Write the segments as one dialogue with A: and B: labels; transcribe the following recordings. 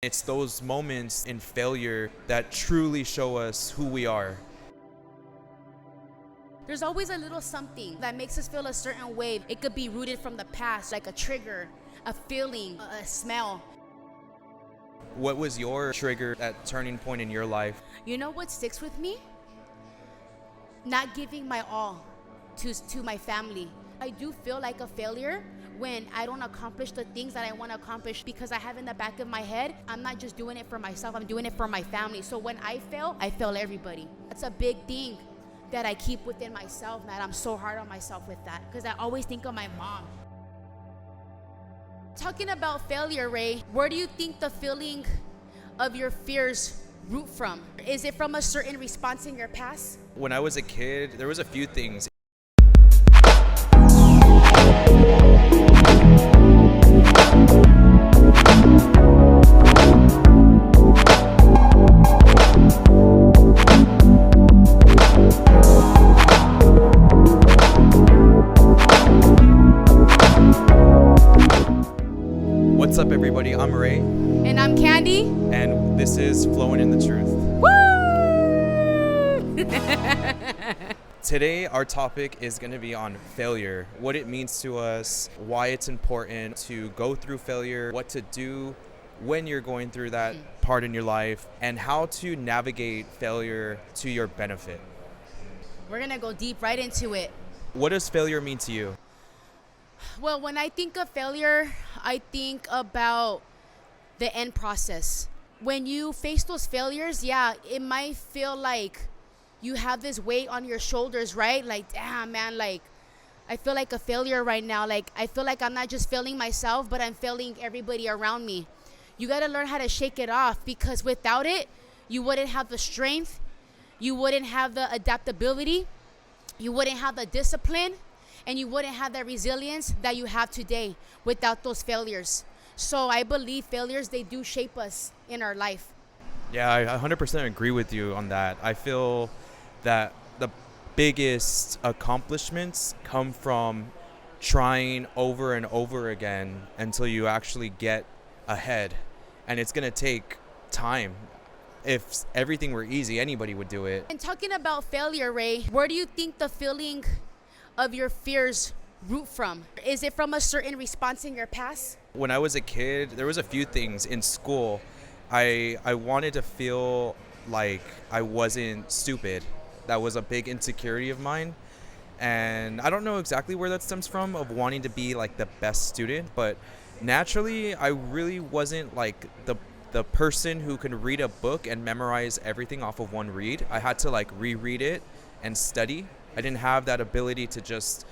A: It's those moments in failure that truly show us who we are.
B: There's always a little something that makes us feel a certain way. It could be rooted from the past, like a trigger, a feeling, a smell.
A: What was your trigger, that turning point in your life?
B: You know what sticks with me? Not giving my all to my family. I do feel like a failure when I don't accomplish the things that I want to accomplish because I have in the back of my head, I'm not just doing it for myself, I'm doing it for my family. So when I fail everybody. That's a big thing that I keep within myself, man. I'm so hard on myself with that because I always think of my mom. Talking about failure, Ray, where do you think the feeling of your fears root from? Is it from a certain response in your past?
A: When I was a kid, there was a few things. What's up, everybody? I'm Ray,
B: And I'm Candy.
A: and this is Flowing in the Truth.
B: Woo!
A: Today, our topic is going to be on failure, what it means to us, why it's important to go through failure, what to do when you're going through that part in your life, and how to navigate failure to your benefit.
B: We're gonna go deep right into it.
A: What does failure mean to you?
B: Well, when I think of failure, I think about the end process. When you face those failures, yeah, it might feel like you have this weight on your shoulders, right? Like, damn, man, like, I feel like a failure right now. Like, I feel like I'm not just failing myself, but I'm failing everybody around me. You got to learn how to shake it off because without it, you wouldn't have the strength, you wouldn't have the adaptability, you wouldn't have the discipline, and you wouldn't have that resilience that you have today without those failures. So I believe failures, they do shape us in our life.
A: Yeah, I 100% agree with you on that. I feel that the biggest accomplishments come from trying over and over again until you actually get ahead. And it's going to take time. If everything were easy, anybody would do it.
B: And talking about failure, Ray, where do you think the feeling of your fears root from? Is it from a certain response in your past?
A: When I was a kid, there was a few things in school. I wanted to feel like I wasn't stupid. That was a big insecurity of mine. And I don't know exactly where that stems from, of wanting to be like the best student, but naturally I really wasn't like the person who can read a book and memorize everything off of one read. I had to like reread it and study. I didn't have that ability to just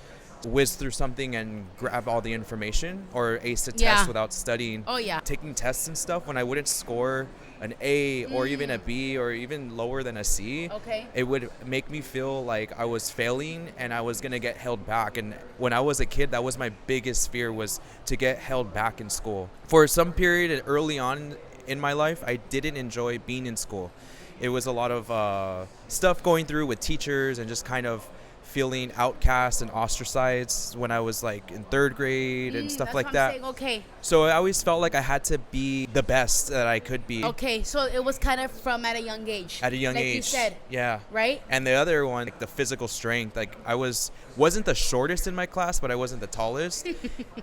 A: whiz through something and grab all the information or ace a test
B: Yeah.
A: without studying.
B: Oh, yeah.
A: Taking tests and stuff, when I wouldn't score an A or even a B or even lower than a C,
B: Okay.
A: it would make me feel like I was failing and I was going to get held back. And when I was a kid, that was my biggest fear, was to get held back in school. For some period early on in my life, I didn't enjoy being in school. It was a lot of stuff going through with teachers and just kind of feeling outcast and ostracized when I was like in third grade and stuff
B: That's
A: like
B: what I'm
A: that.
B: saying. Okay.
A: So I always felt like I had to be the best that I could be
B: Okay. So it was kind of from at a young age.
A: at a young
B: like
A: age.
B: you said,
A: Yeah.
B: right?
A: And the other one, like the physical strength, like I wasn't the shortest in my class, but I wasn't the tallest.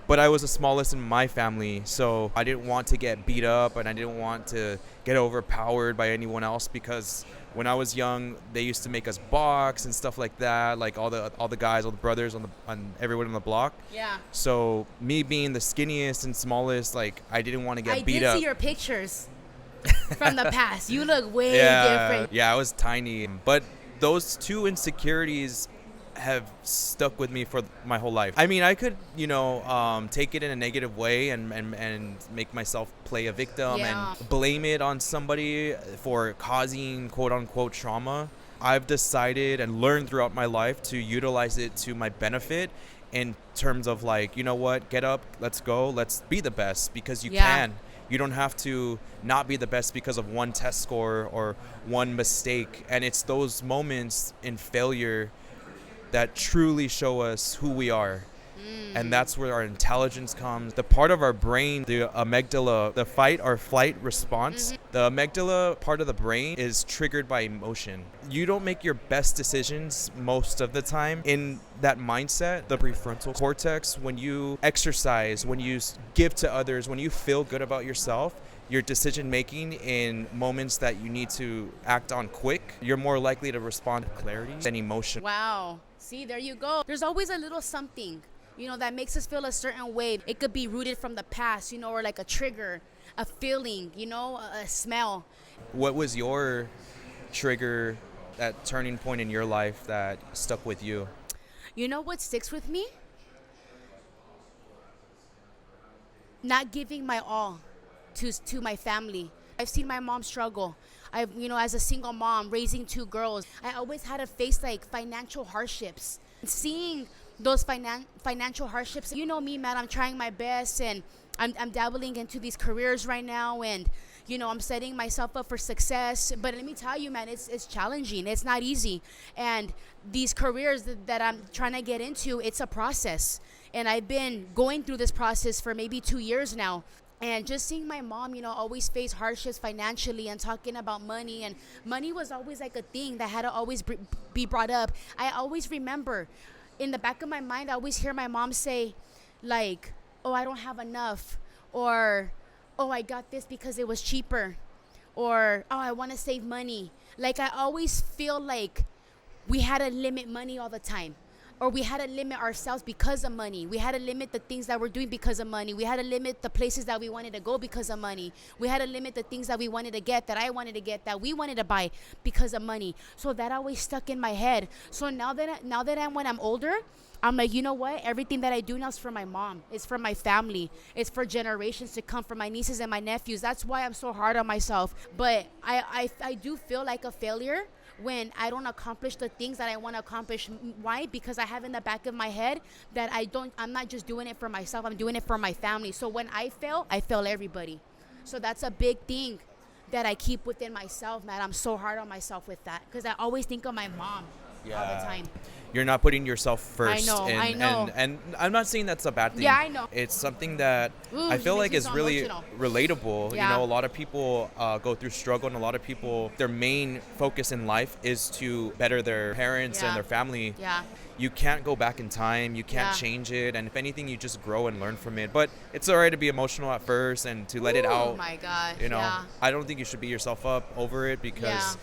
A: But I was the smallest in my family, so I didn't want to get beat up and I didn't want to get overpowered by anyone else, because when I was young, they used to make us box and stuff like that, like all the guys, all the brothers on everyone on the block.
B: Yeah.
A: So me being the skinniest and smallest, like I didn't want to get
B: I
A: beat
B: did
A: up.
B: see your pictures from the past. You look way different.
A: Yeah, I was tiny. But those two insecurities have stuck with me for my whole life. I mean, I could, take it in a negative way and make myself play a victim
B: Yeah.
A: and blame it on somebody for causing quote unquote trauma. I've decided and learned throughout my life to utilize it to my benefit in terms of like, you know what, get up, let's go, let's be the best, because you
B: Yeah.
A: can. You don't have to not be the best because of one test score or one mistake. And it's those moments in failure that truly show us who we are. And that's where our intelligence comes. The part of our brain, the amygdala, the fight or flight response, the amygdala part of the brain is triggered by emotion. You don't make your best decisions most of the time in that mindset. The prefrontal cortex, when you exercise, when you give to others, when you feel good about yourself, your decision making in moments that you need to act on quick, you're more likely to respond with clarity than emotion.
B: Wow. See, there you go. There's always a little something, that makes us feel a certain way. It could be rooted from the past, or like a trigger, a feeling, a smell.
A: What was your trigger, that turning point in your life that stuck with you?
B: You know what sticks with me? Not giving my all to my family. I've seen my mom struggle. As a single mom raising two girls, I always had to face like financial hardships. Seeing those financial hardships, me, man, I'm trying my best, and I'm dabbling into these careers right now, and I'm setting myself up for success. But let me tell you, man, it's challenging. It's not easy. And these careers that I'm trying to get into, it's a process. And I've been going through this process for maybe 2 years now. And just seeing my mom, always face hardships financially and talking about money. And money was always like a thing that had to always be brought up. I always remember in the back of my mind, I always hear my mom say, like, oh, I don't have enough. Or, oh, I got this because it was cheaper. Or, oh, I want to save money. Like, I always feel like we had to limit money all the time. Or we had to limit ourselves because of money. We had to limit the things that we're doing because of money. We had to limit the places that we wanted to go because of money. We had to limit the things that we wanted to get, that I wanted to get, that we wanted to buy because of money. So that always stuck in my head. So now that when I'm older, I'm like, you know what? Everything that I do now is for my mom. It's for my family. It's for generations to come, for my nieces and my nephews. That's why I'm so hard on myself. But I do feel like a failure when I don't accomplish the things that I want to accomplish. Why? Because I have in the back of my head that I'm not just doing it for myself, I'm doing it for my family. So when I fail everybody. So that's a big thing that I keep within myself, man. I'm so hard on myself with that because I always think of my mom all the time.
A: You're not putting yourself first.
B: I know.
A: And I'm not saying that's a bad thing.
B: Yeah, I know.
A: It's something that I feel like is really relatable.
B: Yeah.
A: A lot of people go through struggle, and a lot of people, their main focus in life is to better their parents and their family.
B: Yeah.
A: You can't go back in time. You can't change it. And if anything, you just grow and learn from it. But it's all right to be emotional at first and to let it out.
B: Oh, my God.
A: I don't think you should beat yourself up over it because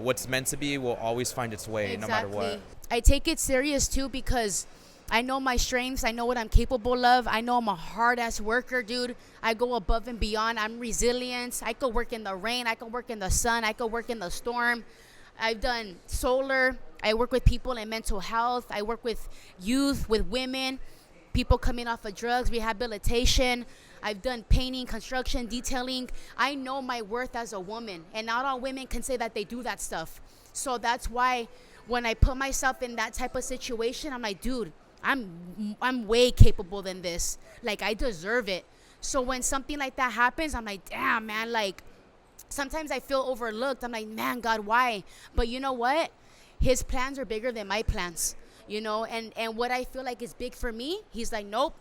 A: what's meant to be will always find its way, no matter what.
B: I take it serious too because I know my strengths. I know what I'm capable of. I know I'm a hard-ass worker, dude. I go above and beyond. I'm resilient. I could work in the rain. I could work in the sun. I could work in the storm. I've done solar. I work with people in mental health. I work with youth, with women, people coming off of drugs, rehabilitation. I've done painting, construction, detailing. I know my worth as a woman, and not all women can say that they do that stuff. So that's why when I put myself in that type of situation, I'm like, dude, I'm way capable than this. Like, I deserve it. So when something like that happens, I'm like, damn, man, like, sometimes I feel overlooked. I'm like, man, God, why? But you know what? His plans are bigger than my plans, and what I feel like is big for me, he's like, nope,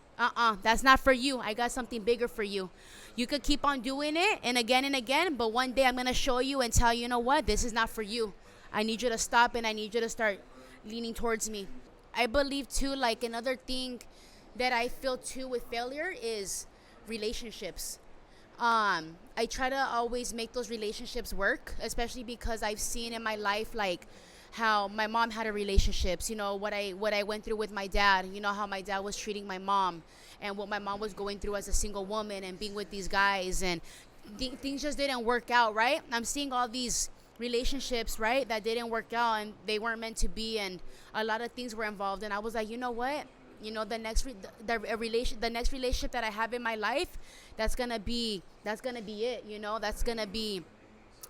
B: that's not for you. I got something bigger for you. You could keep on doing it and again, but one day I'm going to show you and tell you know what? This is not for you. I need you to stop, and I need you to start leaning towards me. I believe too, like, another thing that I feel too with failure is relationships. I try to always make those relationships work, especially because I've seen in my life, like, how my mom had a relationships, what I went through with my dad, how my dad was treating my mom, and what my mom was going through as a single woman and being with these guys, and things just didn't work out, right? I'm seeing all these relationships, right, that didn't work out, and they weren't meant to be, and a lot of things were involved, and I was like, you know what? The next relationship that I have in my life, that's gonna be it. That's gonna be.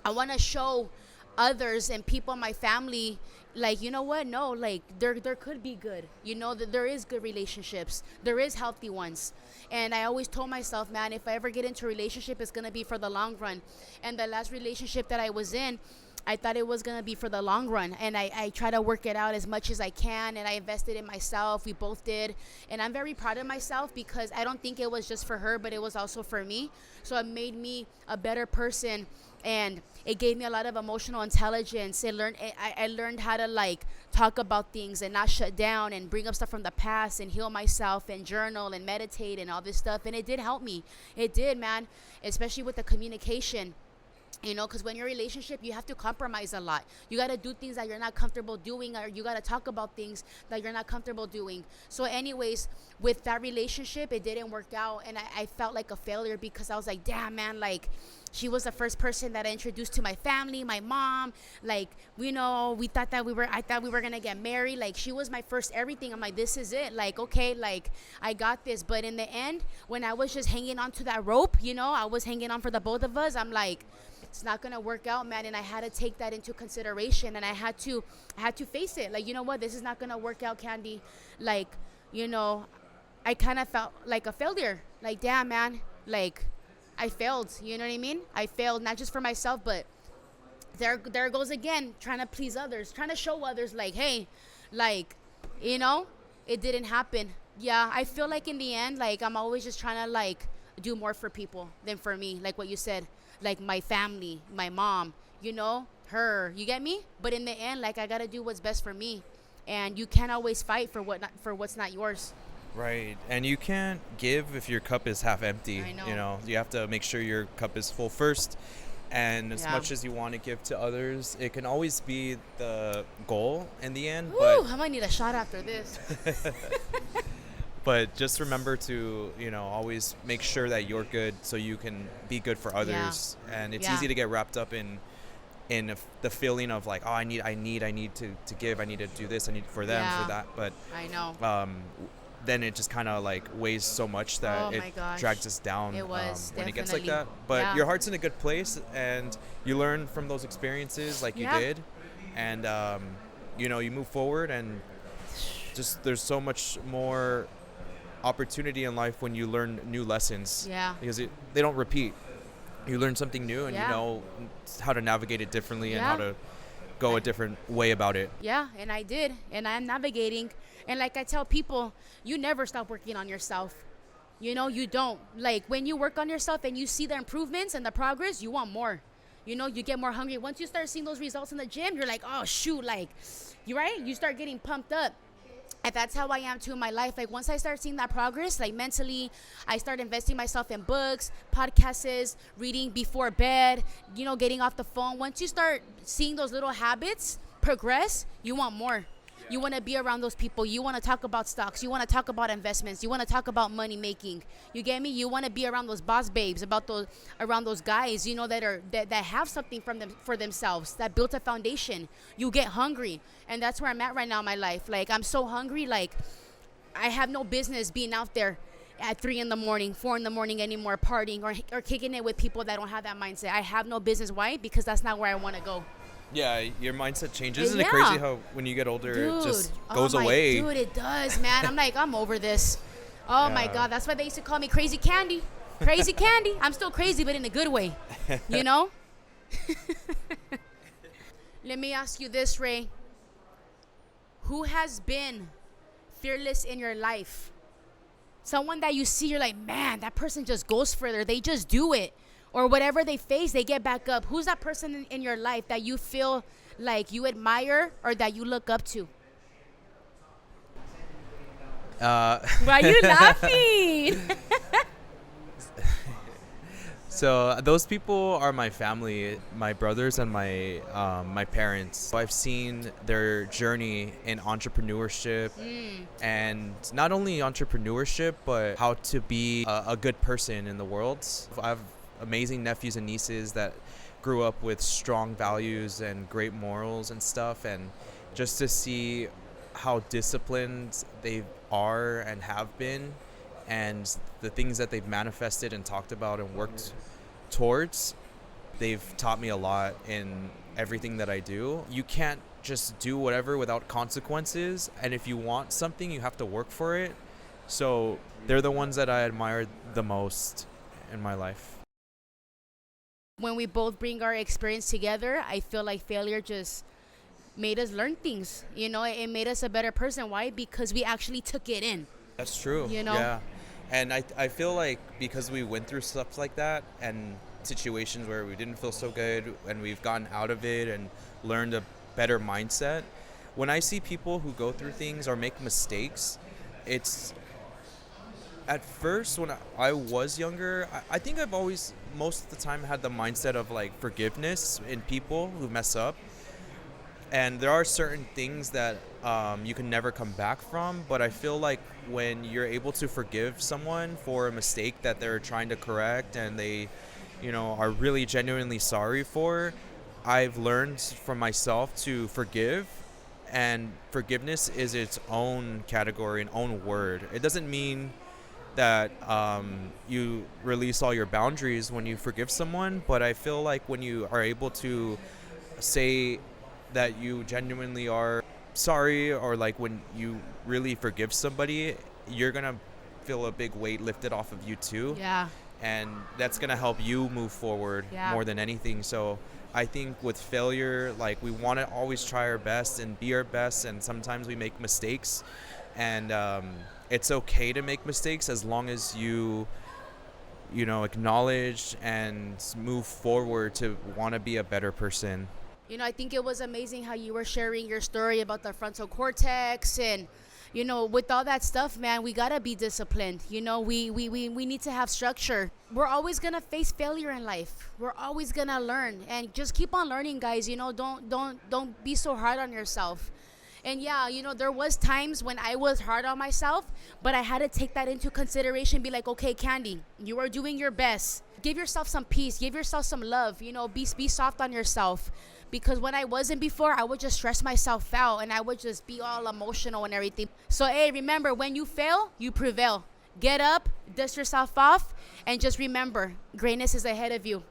B: I want to show others and people in my family, like, you know what? No, like, there could be good. That there is good relationships. There is healthy ones. And I always told myself, man, if I ever get into a relationship, it's gonna be for the long run. And the last relationship that I was in, I thought it was gonna be for the long run, and I try to work it out as much as I can, and I invested in myself. We both did, and I'm very proud of myself because I don't think it was just for her, but it was also for me. So it made me a better person, and it gave me a lot of emotional intelligence. I learned how to like talk about things and not shut down and bring up stuff from the past and heal myself and journal and meditate and all this stuff, and it did help me. It did, man, especially with the communication. Because when you're in a relationship, you have to compromise a lot. You got to do things that you're not comfortable doing, or you got to talk about things that you're not comfortable doing. So anyways, with that relationship, it didn't work out, and I felt like a failure because I was like, damn, man, like, she was the first person that I introduced to my family, my mom. Like, we thought that I thought we were going to get married. Like, she was my first everything. I'm like, this is it. Like, okay, like, I got this. But in the end, when I was just hanging on to that rope, I was hanging on for the both of us. I'm like, it's not gonna work out, man. And I had to take that into consideration, and I had to face it. Like, you know what, this is not gonna work out, Candy. Like, I kind of felt like a failure. Like, damn, man, like, I failed. You know what I mean? I failed not just for myself, but there goes again, trying to please others, trying to show others, like, hey, like, it didn't happen. Yeah, I feel like in the end, like, I'm always just trying to like do more for people than for me, like what you said, like my family, my mom, her, you get me? But in the end, like, I gotta do what's best for me, and you can't always fight for what's not yours.
A: Right. And you can't give if your cup is half empty.
B: I know.
A: You have to make sure your cup is full first. And as much as you want to give to others, it can always be the goal in the end.
B: Ooh, I might need a shot after this.
A: But just remember to, always make sure that you're good so you can be good for others. Yeah. And it's easy to get wrapped up in the feeling of like, oh, I need to give, I need to do this, I need for them, for that. But
B: I know.
A: Then it just kind of like weighs so much that it drags us down.
B: It was
A: when it gets like that. But your heart's in a good place, and you learn from those experiences like you did, and you move forward, and just there's so much more opportunity in life when you learn new lessons.
B: Yeah.
A: Because they don't repeat. You learn something new, and you know how to navigate it differently and how to go a different way about it.
B: Yeah, and I did, and I'm navigating. And like I tell people, you never stop working on yourself. You don't. Like, when you work on yourself and you see the improvements and the progress, you want more. You get more hungry. Once you start seeing those results in the gym, you're like, oh, shoot, like, you're right? You start getting pumped up. And that's how I am too in my life. Like, once I start seeing that progress, like mentally, I start investing myself in books, podcasts, reading before bed, getting off the phone. Once you start seeing those little habits progress, you want more. You want to be around those people. You want to talk about stocks. You want to talk about investments. You want to talk about money making. You get me? You want to be around those boss babes, around those guys, that have something for themselves, that built a foundation. You get hungry, and that's where I'm at right now in my life. Like, I'm so hungry. Like, I have no business being out there at 3 a.m, 4 a.m anymore, partying or kicking it with people that don't have that mindset. I have no business. Why? Because that's not where I want to go.
A: Yeah, your mindset changes. Isn't it crazy how when you get older, it just goes away?
B: Dude, it does, man. I'm like, I'm over this. Oh, my God. That's why they used to call me Crazy Candy. Crazy Candy. I'm still crazy, but in a good way. Let me ask you this, Ray. Who has been fearless in your life? Someone that you see, you're like, man, that person just goes further. They just do it. Or whatever they face, they get back up. Who's that person in your life that you feel like you admire or that you look up to? Why are you laughing?
A: So those people are my family, my brothers and my parents. So I've seen their journey in entrepreneurship, and not only entrepreneurship, but how to be a good person in the world. I have amazing nephews and nieces that grew up with strong values and great morals and stuff, and just to see how disciplined they are and have been, and the things that they've manifested and talked about and worked towards, they've taught me a lot in everything that I do. You can't just do whatever without consequences, and if you want something, you have to work for it. So they're the ones that I admire the most in my life.
B: When we both bring our experience together, I feel like failure just made us learn things. It made us a better person. Why? Because we actually took it in.
A: That's true. Yeah. And I feel like because we went through stuff like that and situations where we didn't feel so good and we've gotten out of it and learned a better mindset, when I see people who go through things or make mistakes, it's at first when I was younger, I think I've always most of the time had the mindset of like forgiveness in people who mess up. And there are certain things that you can never come back from, but I feel like when you're able to forgive someone for a mistake that they're trying to correct and they are really genuinely sorry for, I've learned from myself to forgive. And forgiveness is its own category, an own word. It doesn't mean that you release all your boundaries when you forgive someone, but I feel like when you are able to say that you genuinely are sorry, or like when you really forgive somebody, you're gonna feel a big weight lifted off of you too.
B: Yeah.
A: And that's gonna help you move forward more than anything. So I think with failure, like we want to always try our best and be our best, and sometimes we make mistakes, and it's okay to make mistakes as long as you acknowledge and move forward to want to be a better person.
B: I think it was amazing how you were sharing your story about the frontal cortex and, with all that stuff, man, we gotta be disciplined. We need to have structure. We're always gonna face failure in life. We're always gonna learn, and just keep on learning, guys. Don't be so hard on yourself. And yeah, there was times when I was hard on myself, but I had to take that into consideration. Be like, okay, Candy, you are doing your best. Give yourself some peace. Give yourself some love. Be soft on yourself. Because when I wasn't before, I would just stress myself out and I would just be all emotional and everything. So, hey, remember, when you fail, you prevail. Get up, dust yourself off, and just remember, greatness is ahead of you.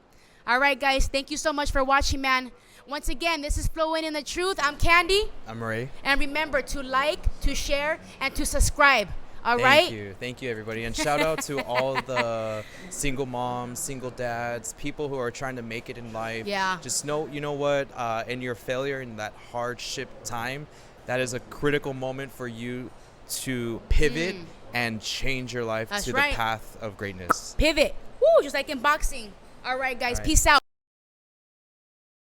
B: All right, guys, thank you so much for watching, man. Once again, this is Flowing in the Truth. I'm Candy.
A: I'm Ray.
B: And remember to like, to share, and to subscribe. All right?
A: Thank you, everybody. And shout out to all the single moms, single dads, people who are trying to make it in life.
B: Yeah.
A: Just know, what, in your failure, in that hardship time, that is a critical moment for you to pivot and change your life
B: That's
A: to
B: right.
A: the path of greatness.
B: Pivot. Woo, just like in boxing. All right, guys. Peace out.